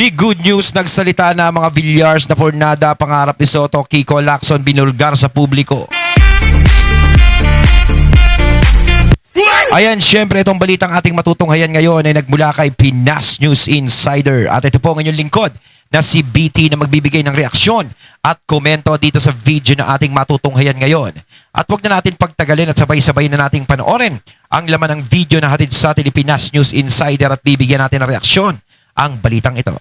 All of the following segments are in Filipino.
Big good news, nagsalita na mga Villars na Fornada, pangarap ni Soto, Kiko Lacson binulgar sa publiko. Ayan, syempre itong balitang ating matutunghayan ngayon ay nagmula kay Pinas News Insider. At ito po ang inyong lingkod na si BT na magbibigay ng reaksyon at komento dito sa video na ating matutunghayan ngayon. At huwag na natin pagtagalin at sabay-sabay na nating panoorin ang laman ng video na hatid sa ating Pinas News Insider at bibigyan natin ng reaksyon ang balitang ito.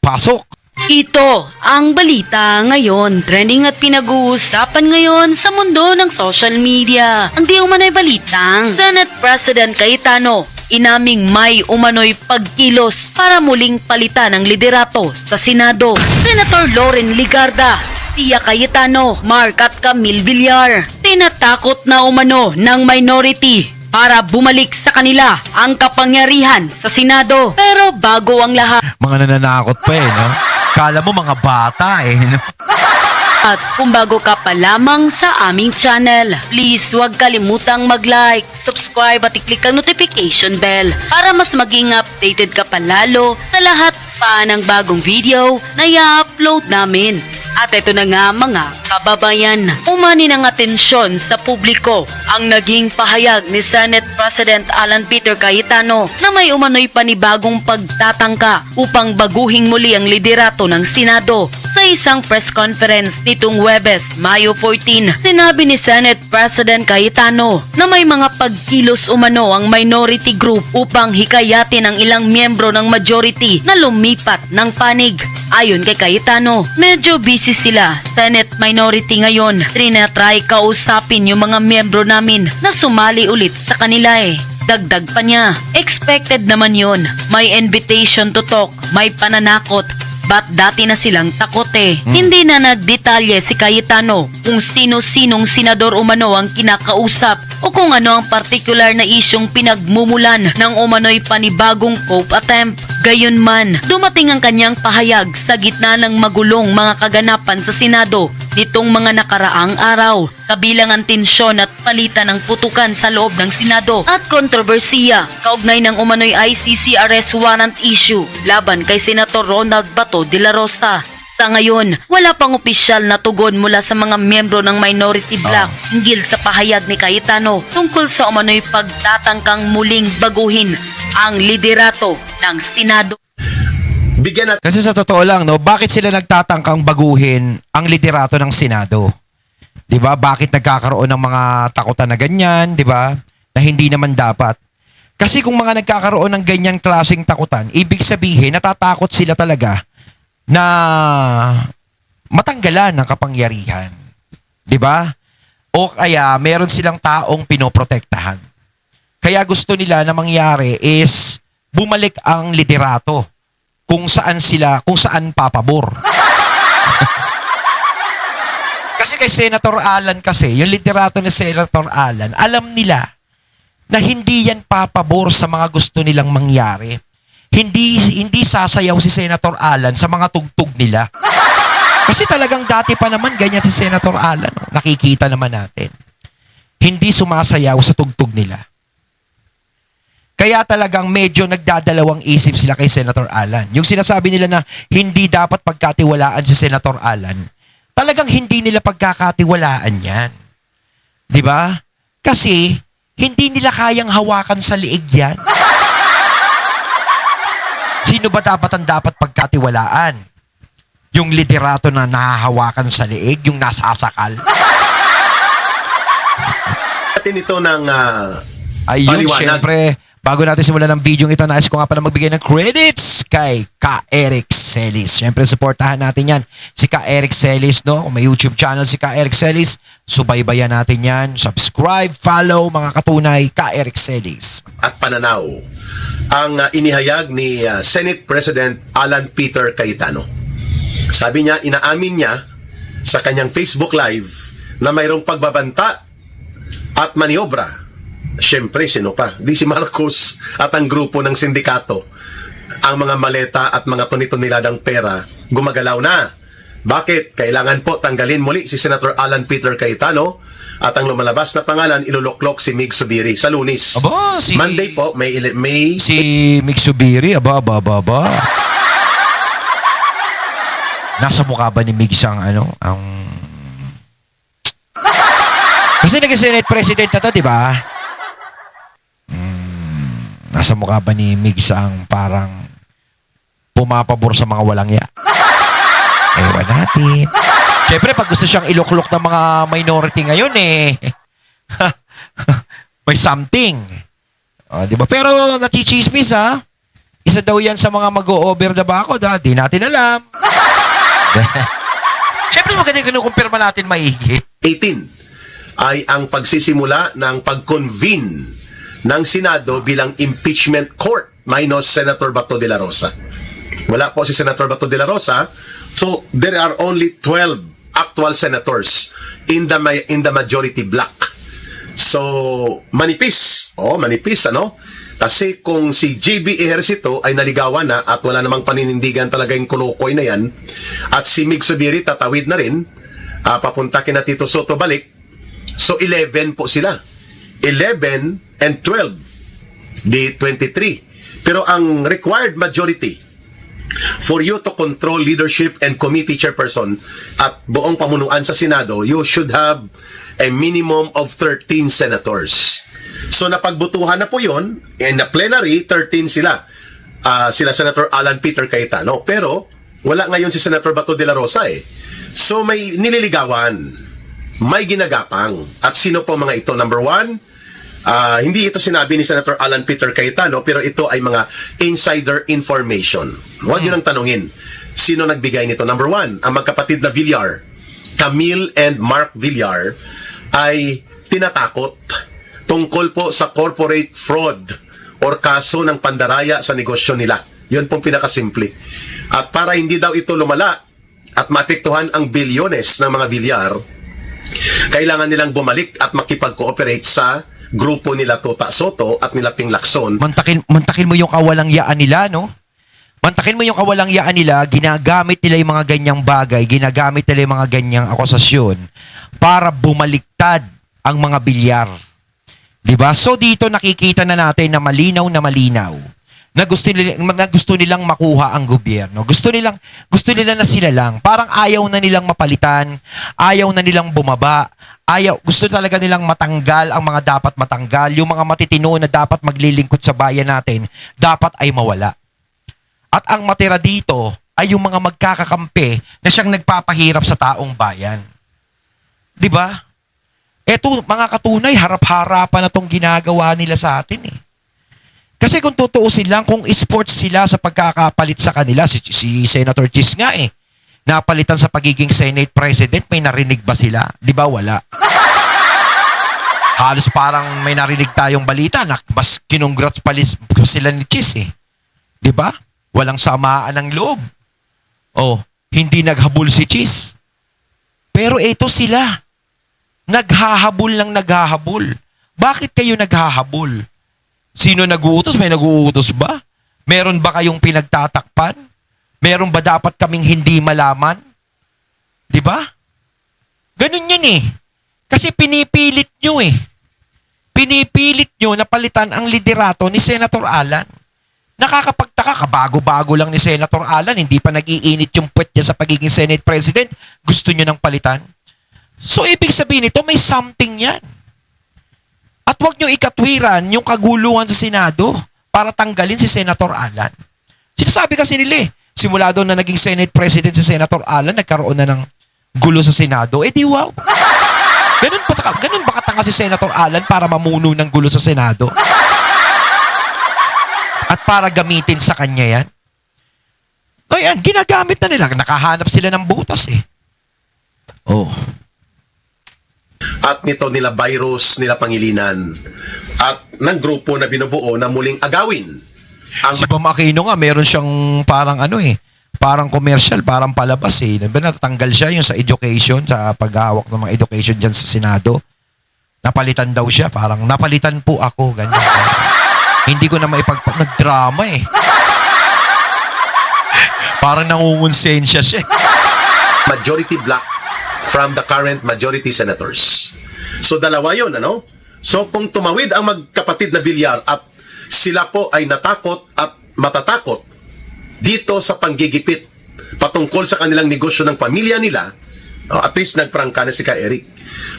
Pasok! Ito ang balita ngayon, trending at pinag-uusapan ngayon sa mundo ng social media. Ang di umano'y balitang Senate President Cayetano inaming may umano'y pagkilos para muling palitan ang liderato sa Senado. Senator Loren Legarda, Tia Cayetano, Mark at Camille Villar, tinatakot na umano ng minority para bumalik sa kanila ang kapangyarihan sa Senado. Pero bago ang lahat, Mga nananakot pa no? Kala mo mga bata no? at kung bago ka pa lamang sa aming channel, please huwag kalimutang mag-like, subscribe at i-click ang notification bell para mas maging updated ka pa lalo sa lahat pa ng bagong video na i-upload namin. At ito na nga mga kababayan, umani ng atensyon sa publiko ang naging pahayag ni Senate President Alan Peter Cayetano na may umano'y panibagong pagtatangka upang baguhin muli ang liderato ng Senado. Sa isang press conference nitong Huwebes, Mayo 14, sinabi ni Senate President Cayetano na may mga pagkilos umano ang minority group upang hikayatin ang ilang miyembro ng majority na lumipat ng panig. Ayon kay Cayetano, medyo busy sila, Senate minority ngayon. Trinatry kausapin yung mga miyembro namin na sumali ulit sa kanila Dagdag pa niya, expected naman yon. May invitation to talk, may pananakot. Ba't dati na silang takot Hindi na nagdetalye si Cayetano kung sino-sinong senador umano ang kinakausap o kung ano ang partikular na isyong pinagmumulan ng umano'y panibagong coup attempt. Gayunman, dumating ang kanyang pahayag sa gitna ng magulong mga kaganapan sa Senado nitong mga nakaraang araw, kabilang ang tensyon at palitan ng putukan sa loob ng Senado at kontrobersiya kaugnay ng umano'y ICC arrest warrant issue laban kay Senator Ronald Bato de la Rosa. Sa ngayon, wala pang opisyal na tugon mula sa mga miyembro ng minority bloc hinggil sa pahayag ni Cayetano tungkol sa umano'y pagtatangkang muling baguhin ang liderato ng Senado. Kasi sa totoo lang, bakit sila nagtatangkang baguhin ang liderato ng Senado? 'Di ba? Bakit nagkakaroon ng mga takutan na ganyan, 'di ba? Na hindi naman dapat. Kasi kung mga nagkakaroon ng ganyang klaseng takutan, ibig sabihin natatakot sila talaga na matanggalan ng kapangyarihan. 'Di ba? O kaya meron silang taong pinoprotektahan. Kaya gusto nila na mangyari is bumalik ang liderato kung saan papabor. Kasi kay Senator Alan yung liderato ni Senator Alan, alam nila na hindi yan papabor sa mga gusto nilang mangyari. Hindi sasayaw si Senator Alan sa mga tugtog nila. Kasi talagang dati pa naman ganyan si Senator Alan. Nakikita naman natin. Hindi sumasayaw sa tugtog nila. Kaya talagang medyo nagdadalawang isip sila kay Senator Alan. Yung sinasabi nila na hindi dapat pagkatiwalaan si Senator Alan, talagang hindi nila pagkakatiwalaan yan. 'Di ba? Kasi hindi nila kayang hawakan sa liig yan. Sino ba dapat pagkatiwalaan? Yung liderato na nahahawakan sa liig, yung nasasakal? Natin ito ng ayun, paliwanag. syempre, bago natin simulan ng video ito, nais ko nga pala magbigay ng credits kay Ka Eric Celis. Syempre, supportahan natin yan. Si Ka Eric Celis, no? Kung may YouTube channel si Ka Eric Celis, subaybayan natin yan. Subscribe, follow, mga katunay, Ka Eric Celis. At pananaw ang inihayag ni Senate President Alan Peter Cayetano. Sabi niya, inaamin niya sa kanyang Facebook Live na mayroong pagbabanta at maniobra. Siyempre, sino pa? Di si Marcos at ang grupo ng sindikato. Ang mga maleta at mga tuni-tuniladang pera gumagalaw na. Bakit? Kailangan po tanggalin muli si Senator Alan Peter Cayetano at ang lumalabas na pangalan iluloklok si Mig Subiri sa Lunes. Aba, Monday po, may si Mig Subiri, aba. Nasa mukha ba ni Migs ang ang... Kasi naging Senate President na to, di ba? Nasa mukha ba ni Migs ang parang pumapabor sa mga walang ya? Ewan natin. Siyempre, pag gusto siyang iluklok ng mga minority ngayon, may something. Di ba? Pero natichismis, ha? Isa daw yan sa mga mag-o-over the bakod, ha? Di natin alam. Siyempre, maganda yung kinukumpirma natin maigi. 18 ay ang pagsisimula ng pag-convene ng Senado bilang impeachment court minus Senator Bato de la Rosa. Wala po si Senator Bato de la Rosa, so there are only 12 actual senators in the majority block. So, manipis. Manipis, ano? Kasi kung si JB Ejercito ay naligawan na at wala namang paninindigan talaga yung kulukoy na yan, at si Mig Subiri tatawid na rin, papunta kina Tito Soto balik, so 11 po sila. 11 and 12. Di 23. Pero ang required majority for you to control leadership and committee chairperson at buong pamunuan sa Senado, you should have a minimum of 13 senators. So napagbutuhan na po yun, in the plenary, 13 sila. Sila Senator Alan Peter Cayetano. Pero wala ngayon si Senator Bato de la Rosa eh. So may nililigawan, may ginagapang. At sino po mga ito? Number one, hindi ito sinabi ni Senator Alan Peter Cayetano, pero ito ay mga insider information. Huwag yun ang tanungin. Sino nagbigay nito? Number one, ang magkapatid na Villar, Camille and Mark Villar, ay tinatakot tungkol po sa corporate fraud or kaso ng pandaraya sa negosyo nila. Yun pong pinakasimple. At para hindi daw ito lumala at maapektuhan ang bilyones ng mga Villar, kailangan nilang bumalik at makipag-cooperate sa grupo nila Tota Soto at nila Ping Lacson. Mantakin mo yung kawalang-yaan nila, no? Mantakin mo yung kawalang-yaan nila, ginagamit nila yung mga ganyang bagay, ginagamit nila yung mga ganyang akusasyon para bumaliktad ang mga bilyar. Diba? So dito nakikita na natin na malinaw na gusto nilang makuha ang gobyerno. Gusto nila na sila lang. Parang ayaw na nilang mapalitan, ayaw na nilang bumaba, gusto talaga nilang matanggal ang mga dapat matanggal, yung mga matitino na dapat maglilingkod sa bayan natin, dapat ay mawala. At ang matira dito ay yung mga magkakakampi na siyang nagpapahirap sa taong bayan. 'Di ba? Eto, mga katunay, harap-harapan na tong ginagawa nila sa atin eh. Kasi kung tutuusin lang, kung sports sila sa pagkakapalit sa kanila, si Senator Chis nga eh, napalitan sa pagiging Senate President, may narinig ba sila? Di ba wala? Halos parang may narinig tayong balita na mas kinongrats pa sila ni Chis eh. Di ba? Walang samaan ng loob. Hindi naghabol si Chis. Pero eto sila, naghahabol lang naghahabol. Bakit kayo naghahabol? Sino nag-uutos? May nag-uutos ba? Meron ba kayong pinagtatakpan? Meron ba dapat kaming hindi malaman? Di ba? Ganun yan eh. Kasi pinipilit nyo eh. Pinipilit nyo na palitan ang liderato ni Senator Alan. Nakakapagtaka, kabago-bago lang ni Senator Alan, hindi pa nag-iinit yung puwet niya sa pagiging Senate President, gusto nyo nang palitan? So, ibig sabihin nito, may something yan. At huwag nyo ikatwiran yung kaguluhan sa Senado para tanggalin si Senator Alan. Sinasabi kasi nila simula doon na naging Senate President si Senator Alan, nagkaroon na ng gulo sa Senado. Di wow. Ganun ba katanga si Senator Alan para mamuno ng gulo sa Senado? At para gamitin sa kanya yan? Yan, ginagamit na nila. Nakahanap sila ng butas eh. At nito nila virus, nila Pangilinan at ng grupo na binubuo na muling agawin. Si Bam Aquino nga, meron siyang parang parang commercial, parang palabas eh. Natatanggal siya yung sa education, sa paghahawak ng mga education dyan sa Senado. Napalitan daw siya, parang napalitan po ako, ganyan. Hindi ko na nagdrama eh. Parang nangungonsensya siya. Majority block from the current majority senators. So dalawa yun, ano? So kung tumawid ang magkapatid na Villar at sila po ay natakot at matatakot dito sa panggigipit patungkol sa kanilang negosyo ng pamilya nila, at least nagprangka na si Ka Eric.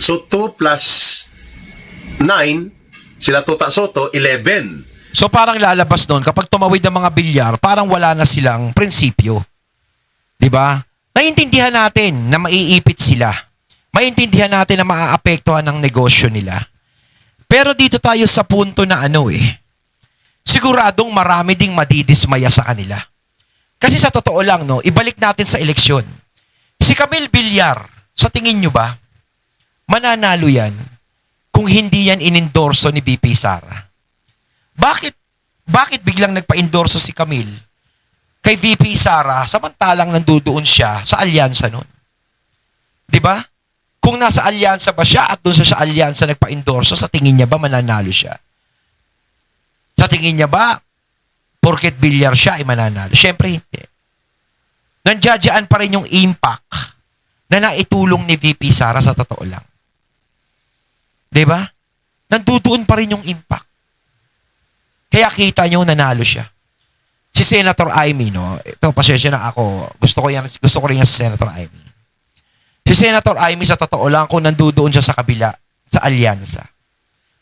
So 2 plus 9, sila Tuta Soto, 11. So parang lalabas doon, kapag tumawid ng mga bilyar, parang wala na silang prinsipyo. 'Di ba? Naiintindihan natin na maiipit sila. Maiintindihan natin na maaapektuhan ng negosyo nila. Pero dito tayo sa punto na siguradong marami ding madidismaya sa kanila. Kasi sa totoo lang, ibalik natin sa eleksyon. Si Camille Villar, sa tingin nyo ba, mananalo yan kung hindi yan inendorso ni VP Sara? Bakit biglang nagpa-endorso si Camille kay VP Sara samantalang nandoon siya sa alyansa nun? 'Di ba? Kung nasa alyansa ba siya at doon sa alyansa nagpa-endorso, sa tingin niya ba mananalo siya? Sa tingin niya ba porket Villar siya ay mananalo? Syempre hindi. Nandiyadyaan pa rin yung impact na naitulong ni VP Sara sa totoo lang. 'Di ba? Nandoon pa rin yung impact. Kaya kita nyo nanalo siya. Si Senator Amy, ito, pasensya na ako. Gusto ko rin yan si Senator Amy. Si Senator Amy, sa totoo lang, kung nandoon siya sa kabila, sa alyansa,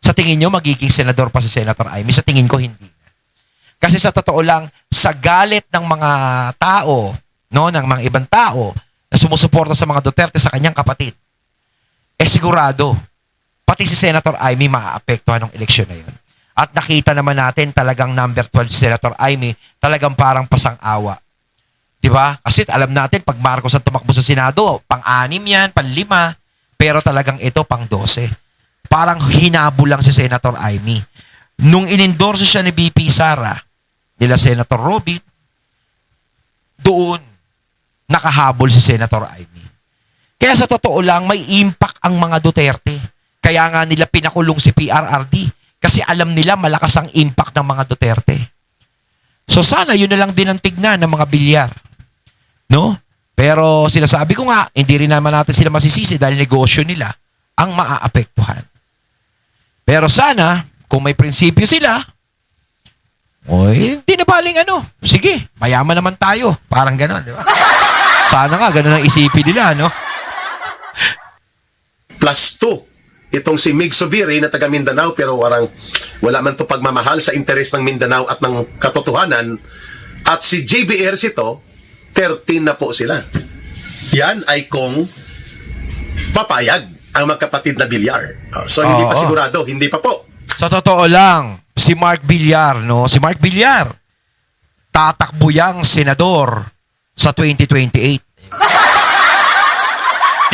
sa tingin nyo, magiging senador pa si Senator Amy? Sa tingin ko, hindi. Kasi sa totoo lang, sa galit ng mga tao, ng mga ibang tao, na sumusuporta sa mga Duterte sa kanyang kapatid, sigurado, pati si Senator Amy maaapektuhan ng eleksyon na yun. At nakita naman natin talagang number 12 Senator Amy, talagang parang pasang-awa. 'Di ba? Kasi alam natin pag Marcos ang tumakbo sa Senado, pang-6 yan, pang-5, pero talagang ito pang-12. Parang hinabol lang si Senator Amy. Nung inendorso siya ni VP Sara, nila Senator Robin, doon nakahabol si Senator Amy. Kaya sa totoo lang, may impact ang mga Duterte. Kaya nga nila pinakulong si PRRD. Kasi alam nila malakas ang impact ng mga Duterte. So sana yun na lang din ang tignan ng mga Villar. No? Pero sinasabi ko nga, hindi rin naman natin sila masisisi dahil negosyo nila ang maaapektuhan. Pero sana, kung may prinsipyo sila, hindi na baling sige, mayaman naman tayo. Parang gano'n, di ba? Sana nga, gano'n ang isipin nila, Plus 2. Itong si Mig Zubiri na taga Mindanao pero wala man to pagmamahal sa interes ng Mindanao at ng katotohanan. At si JB Ercito, 13 na po sila. Yan ay kung papayag ang magkapatid na Villar. So hindi pa sigurado, hindi pa po. Sa totoo lang, si Mark Villar, si Mark Villar, tatakbo yang senador sa 2028.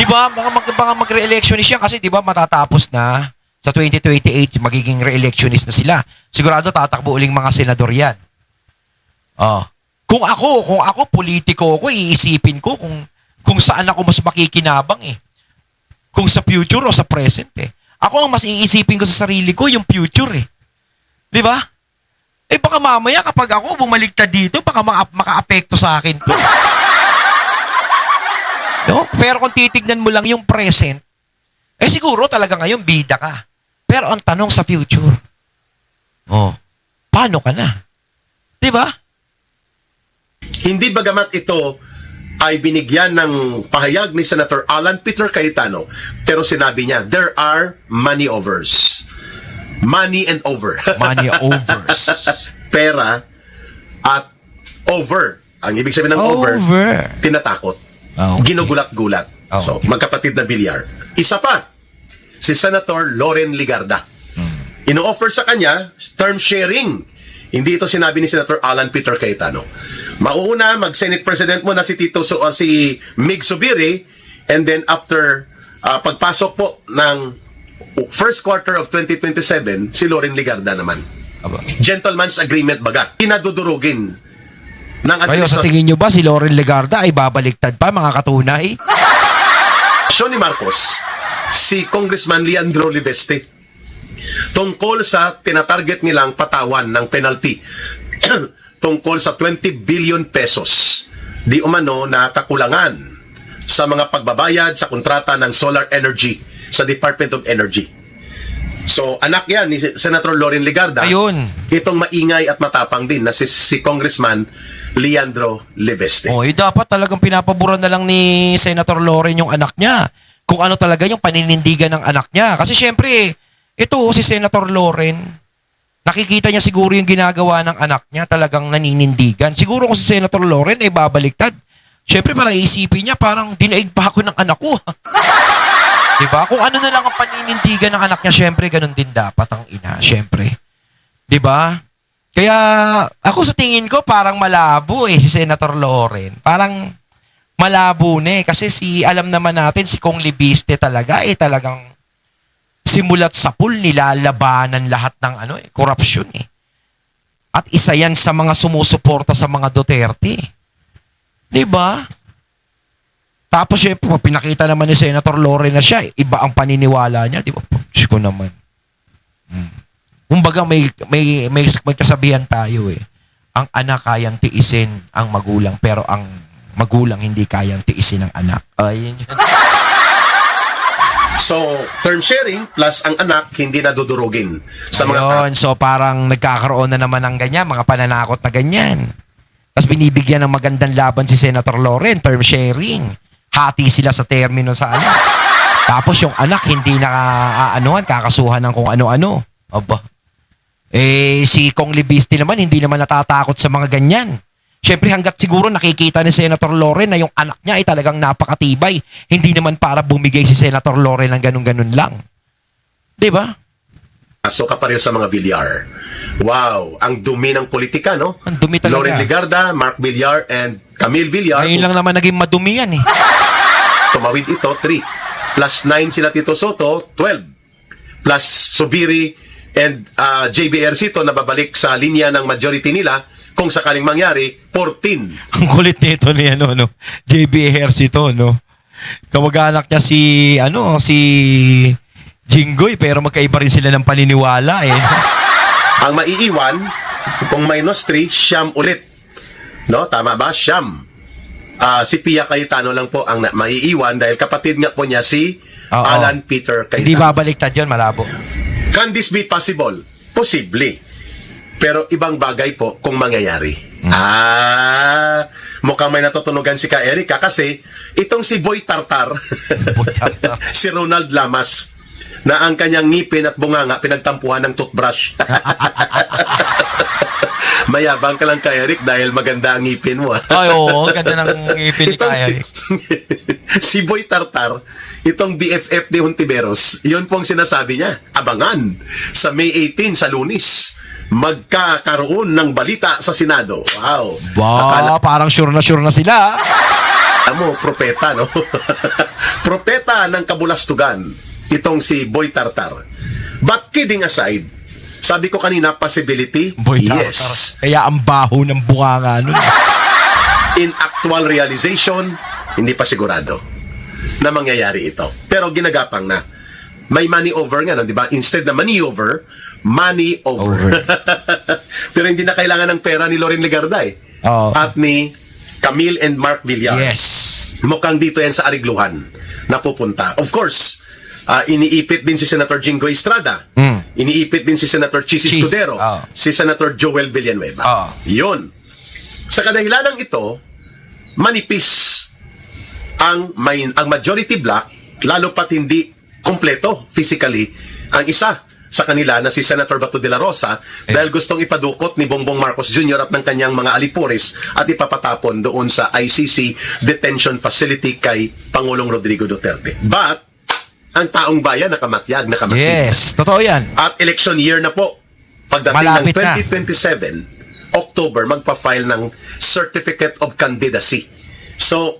Di ba? Baka mag-re-electionist siya kasi di ba matatapos na sa 2028 magiging re-electionist na sila. Sigurado tatakbo uling mga senador yan. Kung ako politiko ako, iisipin ko kung saan ako mas makikinabang Kung sa future o sa present Ako ang mas iisipin ko sa sarili ko yung future Di ba? Baka mamaya kapag ako bumaligtad dito, baka maka-apekto sa akin to. No? Pero kung titignan mo lang yung present, siguro talaga ngayon bida ka. Pero ang tanong sa future, paano ka na? Di ba? Hindi bagamat ito ay binigyan ng pahayag ni Senator Alan Peter Cayetano, pero sinabi niya, there are money overs. Money and over. Money overs. Pera at over. Ang ibig sabihin ng over, tinatakot. Okay. Ginugulat-gulat. Okay. So, magkapatid na Villar. Isa pa, si Senator Loren Ligarda. Ino-offer sa kanya term sharing. Hindi ito sinabi ni Senator Alan Peter Cayetano. Mauuna, mag-Senate President mo na si si Mig Zubiri, and then after pagpasok po ng first quarter of 2027, si Loren Ligarda naman. Gentleman's agreement baga. Pinadudurugin ng Kayo sa tingin nyo ba si Loren Legarda ay babaliktad pa mga katunay? Ni Marcos, si Congressman Leandro Libeste, tungkol sa tinatarget nilang patawan ng penalty tungkol sa 20 billion pesos di umano na kakulangan sa mga pagbabayad sa kontrata ng solar energy sa Department of Energy. So, anak yan ni Senator Loren Legarda. Ayun. Itong maingay at matapang din na si Congressman Leandro Leveste. Oh, dapat talagang pinapaboran na lang ni Senator Loren yung anak niya. Kung ano talaga yung paninindigan ng anak niya. Kasi syempre, ito si Senator Loren, nakikita niya siguro yung ginagawa ng anak niya, talagang naninindigan. Siguro kung si Senator Loren ay babaliktad. Syempre parang iisipin niya, parang dinaig pa ako ng anak ko. Diba? Kung ano na lang ang paninindigan ng anak niya, syempre ganun din dapat ang ina. Syempre. Diba? Kaya ako sa tingin ko parang malabo si Senator Loren. Parang malabo na kasi alam naman natin si Kong Libiste talaga talagang simulat sa pool nilalabanan lahat ng korupsyon At isa yan sa mga sumusuporta sa mga Duterte. 'Di ba? Tapos syempre pinakita naman ni Senator Loren na siya iba ang paniniwala niya, 'di ba? Diyos ko naman. Kumbaga may kasabihan tayo Ang anak kayang tiisin ang magulang pero ang magulang hindi kayang tiisin ang anak. Ayun yun. So, term sharing plus ang anak hindi nadudurugin sa mga Ayun, so parang nagkakaroon na naman ng ganyan, mga pananakot na ganyan. Tapos binibigyan ng magandang laban si Senator Loren, term sharing. Hati sila sa termino sa Tapos yung anak hindi kakasuhan ng kung ano-ano. Aba. Si Kong Libiste naman, hindi naman natatakot sa mga ganyan. Siyempre hanggat siguro nakikita ni Senator Loren na yung anak niya ay talagang napakatibay. Hindi naman para bumigay si Senator Loren ng ganun-ganun lang. 'Di ba? So kapareho sa mga Villar. Wow, ang dumi ng politika, no? Ang dumi talaga. Loren Legarda, Mark Villar, and Camille Villar. Ngayon lang naman naging madumi yan Tumawid ito, 3. Plus 9 sila Tito Soto, 12. Plus Subiri and JB Ercito na babalik sa linya ng majority nila kung sakaling mangyari, 14. Ang kulit nito ni JB Ejercito, Kamag-anak niya si Jinggoy, pero magkaiba rin sila ng paniniwala Ang maiiwan, kung minus 3, siyam ulit. No, tama ba? Siyam. Si Pia Cayetano lang po ang maiiwan dahil kapatid nga po niya si Oo. Alan Peter Cayetano. Hindi babaliktad yun, malabo. Can this be possible? Posible. Pero ibang bagay po kung mangyayari. Mukhang may natutunugan si Ka Erika kasi itong si Boy Tartar, si Ronald Lamas, na ang kanyang ngipin at bunganga pinagtampuhan ng toothbrush. Mayabang ka lang, Ka Eric, dahil maganda ang ngipin mo. Ay, oo, ganda ng ngipin ni Kaya. Si Boy Tartar, itong BFF ni Hontiveros, yun po ang sinasabi niya. Abangan sa May 18 sa Lunes. Magkakaroon ng balita sa Senado. Wow. Parang sure na sila. Mo, propeta, no? Propeta ng kabulastugan. Itong si Boy Tartar. But kidding aside, sabi ko kanina, possibility? Boy, yes. Kaya ang baho ng bunganga nun. In actual realization, hindi pa sigurado na mangyayari ito. Pero ginagapang na. May money over nga, no? Di ba? Instead na money over. Pero hindi na kailangan ng pera ni Loren Legarda at ni Camille and Mark Villar. Yes. Mukhang dito yan sa Arigluhan na pupunta. Of course, iniipit din si Senator Jingo Estrada. Iniipit din si Senator Chis Escudero. Si Senator Joel Villanueva. Yun. Sa kadahilanang ito, manipis ang majority bloc, lalo pat hindi kompleto physically ang isa sa kanila na si Senator Bato de la Rosa dahil gustong ipadukot ni Bongbong Marcos Jr. at ng kanyang mga alipores at ipapatapon doon sa ICC detention facility kay Pangulong Rodrigo Duterte. But ang taong bayan nakamatyag, nakamasid. Yes, totoo yan. At election year na po. Pagdating Malapit ng 2027, October, magpa-file ng Certificate of Candidacy. So,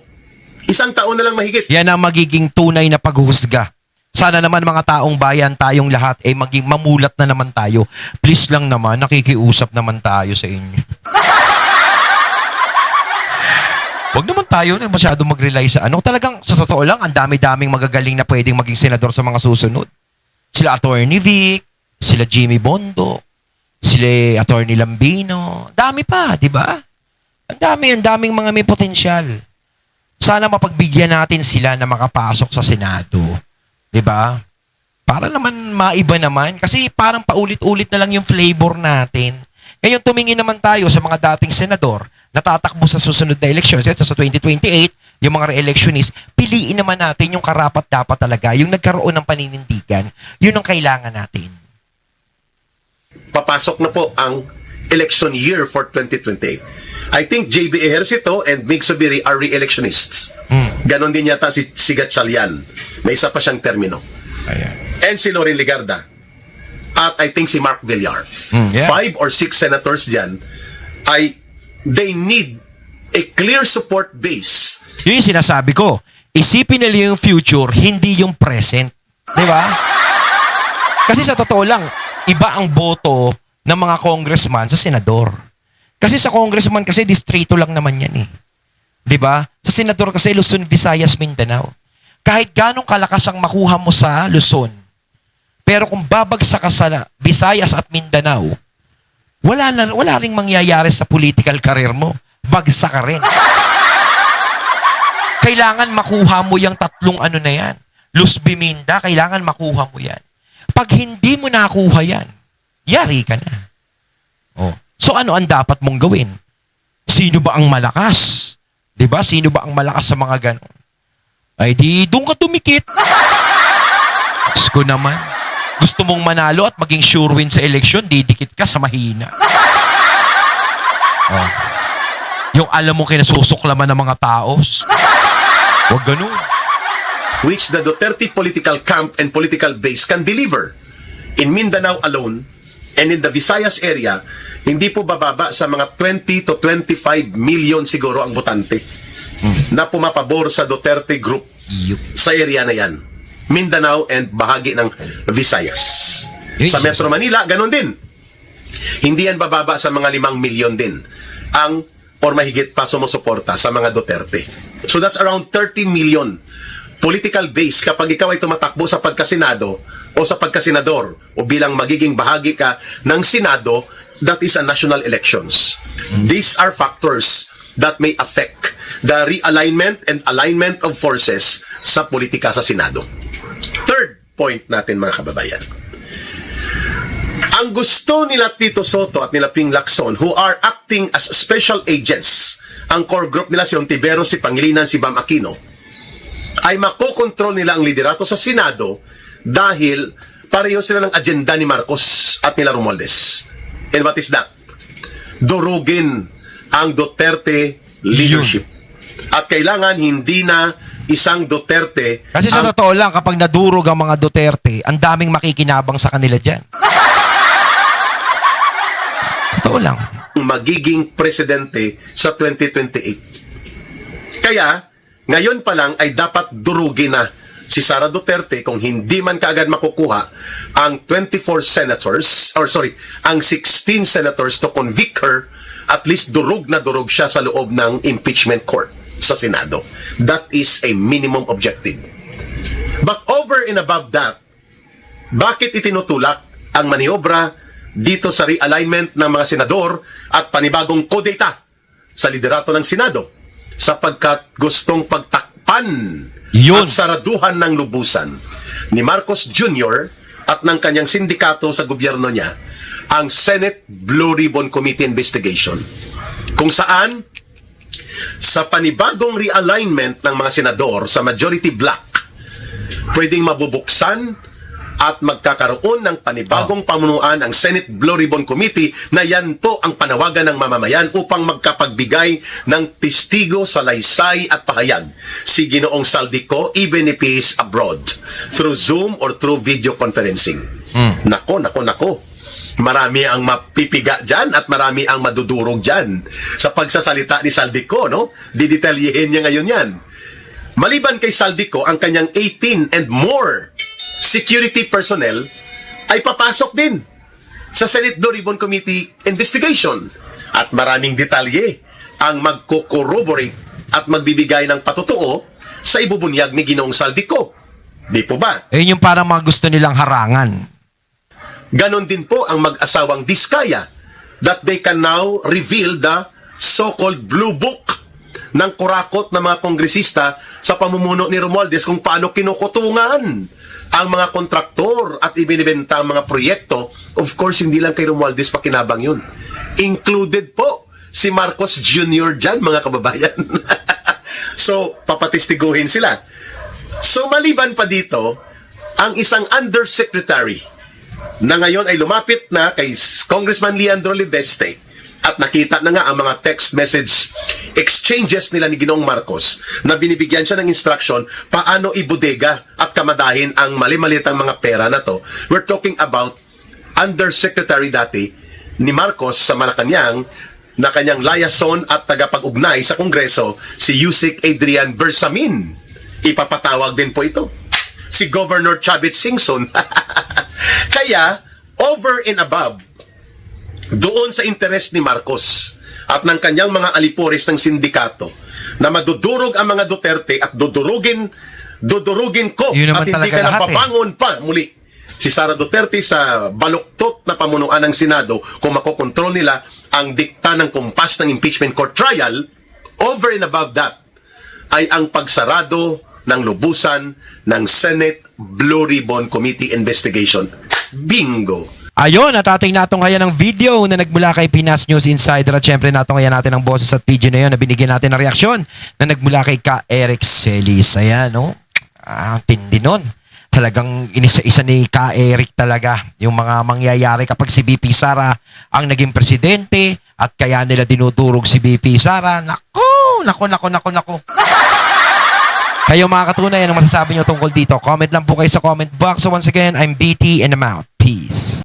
isang taon na lang mahigit. Yan ang magiging tunay na paghuhusga. Sana naman mga taong bayan, tayong lahat ay maging mamulat na naman tayo. Please lang naman, nakikiusap naman tayo sa inyo. Huwag naman tayo na masyado mag-rely sa Talagang, sa totoo lang, ang dami-daming magagaling na pwedeng maging senador sa mga susunod. Sila Attorney Vic, sila Jimmy Bondo, sila Attorney Lambino. Dami pa, di ba? Ang daming mga may potensyal. Sana mapagbigyan natin sila na makapasok sa Senado. 'Di ba? Para naman maiba naman. Kasi parang paulit-ulit na lang yung flavor natin. Ngayon, tumingin naman tayo sa mga dating senador na tatakbo sa susunod na eleksyon. Ito sa 2028, yung mga re-electionist, piliin naman natin yung karapat-dapat talaga, yung nagkaroon ng paninindigan, yun ang kailangan natin. Papasok na po ang election year for 2028. I think JB Ejercito and Mig Subiri are re-electionists. Ganon din yata si Gatchalian. May isa pa siyang termino. Ayan. And si Loren Ligarda. At I think si Mark Villar. Yeah. 5 or 6 senators dyan they need a clear support base. Yun yung sinasabi ko. Isipin nila yung future, hindi yung present. Di ba? Kasi sa totoo lang, iba ang boto ng mga congressman sa senador. Kasi sa congressman kasi distrito lang naman yan eh. Di ba? Sa senador kasi Luzon, Visayas, Mindanao. Kahit ganong kalakas ang makuha mo sa Luzon, pero kung babagsak ka sa Visayas at Mindanao, wala ring mangyayari sa political career mo. Bagsak ka rin. Kailangan makuha mo yung tatlong ano na yan. Luz Biminda, kailangan makuha mo yan. Pag hindi mo nakuha yan, yari ka na. Oh. So ano ang dapat mong gawin? Sino ba ang malakas? 'Di ba? Sino ba ang malakas sa mga ganon? Ay di doon ka tumikit. Diyos ko naman. Gusto mong manalo at maging sure win sa eleksyon, didikit ka sa mahina. Oh. Yung alam mo kinasusuklaman ng mga tao. Huwag ganun. Which the Duterte political camp and political base can deliver. In Mindanao alone and in the Visayas area, hindi po bababa sa mga 20 to 25 million siguro ang botante na pumapabor sa Duterte group sa area na yan. Mindanao and bahagi ng Visayas. Sa Metro Manila, ganun din. Hindi yan bababa sa mga 5 million din ang or mahigit pa sumusuporta sa mga Duterte. So that's around 30 million political base kapag ikaw ay tumatakbo sa pagkasenado o sa pagkasenador o bilang magiging bahagi ka ng Senado, that is a national elections. These are factors that may affect the realignment and alignment of forces sa politika sa Senado. Third point natin mga kababayan. Ang gusto nila Tito Soto at nila Ping Lacson who are acting as special agents, ang core group nila si Ontiveros, si Pangilinan, si Bam Aquino, ay makokontrol nila ang liderato sa Senado dahil pareho sila ng agenda ni Marcos at nila Romualdez. And what is that? Durugin ang Duterte leadership. At kailangan hindi na isang Duterte. Kasi sa totoo lang, kapag nadurog ang mga Duterte, ang daming makikinabang sa kanila dyan. Totoo lang. Magiging presidente sa 2028. Kaya, ngayon pa lang ay dapat durugin na si Sara Duterte kung hindi man kaagad makukuha ang 24 senators, ang 16 senators to convict her, at least durug na durug siya sa loob ng impeachment court sa Senado. That is a minimum objective. But over and above that, bakit itinutulak ang maniobra dito sa realignment ng mga senador at panibagong kodeta sa liderato ng Senado? Sapagkat gustong pagtakpan at saraduhan ng lubusan ni Marcos Jr. at ng kanyang sindikato sa gobyerno niya ang Senate Blue Ribbon Committee investigation, kung saan sa panibagong realignment ng mga senador sa majority block pwedeng mabubuksan at magkakaroon ng panibagong pamunuan ang Senate Blue Ribbon Committee na yan po ang panawagan ng mamamayan upang magkapagbigay ng testigo sa laysay at pahayag si Ginoong Saldico even if he is abroad through Zoom or through video conferencing. Nako. Marami ang mapipiga dyan at marami ang madudurog dyan sa pagsasalita ni Saldico, no? Didetalyehin niya ngayon yan. Maliban kay Saldico, ang kanyang 18 and more security personnel ay papasok din sa Senate Blue Ribbon Committee investigation. At maraming detalye ang magko-corroborate at magbibigay ng patutuo sa ibubunyag ni Ginoong Saldico. Di po ba? Yun yung parang mga gusto nilang harangan. Ganon din po ang mag-asawang Diskaya that they can now reveal the so-called blue book ng kurakot ng mga kongresista sa pamumuno ni Romualdez kung paano kinukutungan ang mga kontraktor at ibinibenta ang mga proyekto, of course, hindi lang kay Romualdez pakinabang yun. Included po si Marcos Jr. dyan, mga kababayan. So, papatistiguhin sila. So, maliban pa dito, ang isang undersecretary na ngayon ay lumapit na kay Congressman Leandro Libeste at nakita na nga ang mga text message exchanges nila ni Ginoong Marcos na binibigyan siya ng instruction paano ibodega at kamadahin ang mali-malitang mga pera na to. We're talking about undersecretary dati ni Marcos sa Malacanang na kanyang liaison at tagapag-ugnay sa Kongreso, si Yusek Adrian Bersamin. Ipapatawag din po ito. Si Governor Chavit Singson. Kaya, over and above, doon sa interes ni Marcos at ng kanyang mga alipores ng sindikato na madudurog ang mga Duterte at dudurugin ko Yun naman at hindi talaga ka lahat, napabangon pa muli si Sara Duterte sa baluktot na pamunuan ng Senado kung makokontrol nila ang dikta ng kumpas ng impeachment court trial. Over and above that ay ang pagsarado ng lubusan ng Senate Blue Ribbon Committee investigation. Bingo! Ayun, at ating natunghayan ng video na nagmula kay Pinas News Insider at syempre natunghayan natin ang boses at video na yun na binigyan natin ng reaksyon na nagmula kay Ka Eric Celis. Ayan, no? Tindi nun. Talagang inisa-isa ni Ka Eric talaga yung mga mangyayari kapag si BP Sara ang naging presidente at kaya nila dinudurog si BP Sara. Nako. Kayo mga katunay, anong masasabi nyo tungkol dito? Comment lang po kayo sa comment box. So once again, I'm BT and I'm out. Peace.